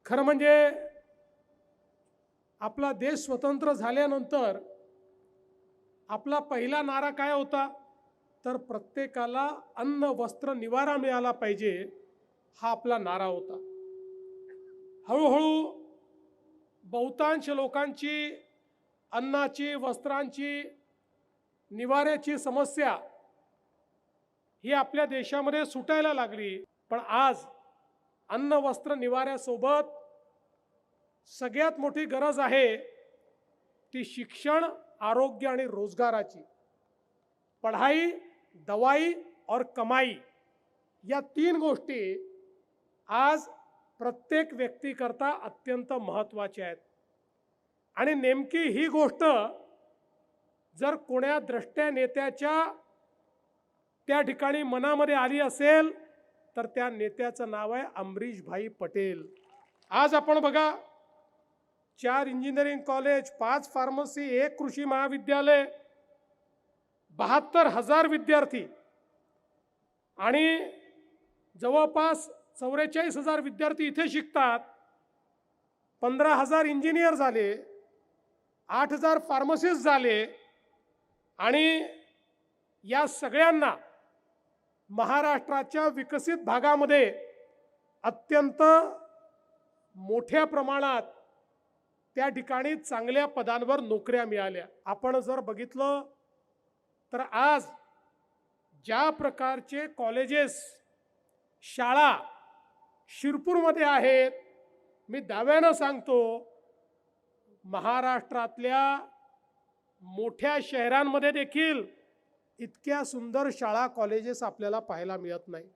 खरं म्हणजे आपला देश स्वतंत्र झाल्यानंतर आपला पहिला नारा काय होता? तर प्रत्येकाला अन्न वस्त्र निवारा मिळाला पाहिजे, हा आपला नारा होता. हळूहळू बहुतांश लोकांची अन्नाची, वस्त्रांची, निवाऱ्याची समस्या ही आपल्या देशामध्ये सुटायला लागली. पण आज अन्न वस्त्र निवाऱ्यासोबत सगळ्यात मोठी गरज आहे ती शिक्षण, आरोग्य आणि रोजगाराची. पढ़ाई, दवाई और कमाई या तीन गोष्टी आज प्रत्येक व्यक्तीकरता अत्यंत महत्त्वाच्या आहेत. आणि नेमकी ही गोष्ट जर कोण्या द्रष्ट्या नेत्याच्या त्या ठिकाणी मनामध्ये आली असेल तर त्या नेत्याचं नाव आहे अमरीश भाई पटेल. आज आपण बघा, 4 इंजिनिअरिंग कॉलेज, 5 फार्मसी, 1 कृषी महाविद्यालय, 72,000 विद्यार्थी आणि जवळपास 44,000 विद्यार्थी इथे शिकतात. 15,000 इंजिनियर झाले, 8,000 फार्मसिस्ट झाले आणि या सगळ्यांना महाराष्ट्राच्या विकसित भागामध्ये अत्यंत मोठ्या प्रमाणात त्या ठिकाणी चांगल्या पदांवर नोकऱ्या मिळाल्या. आपण जर बघितलं तर आज ज्या प्रकारचे कॉलेजेस, शाळा शिरपूरमध्ये आहेत, मी दाव्यानं सांगतो महाराष्ट्रातल्या मोठ्या शहरांमध्ये देखील इतक्या सुंदर शाळा, कॉलेजेस आपल्याला पाहायला मिळत नाही.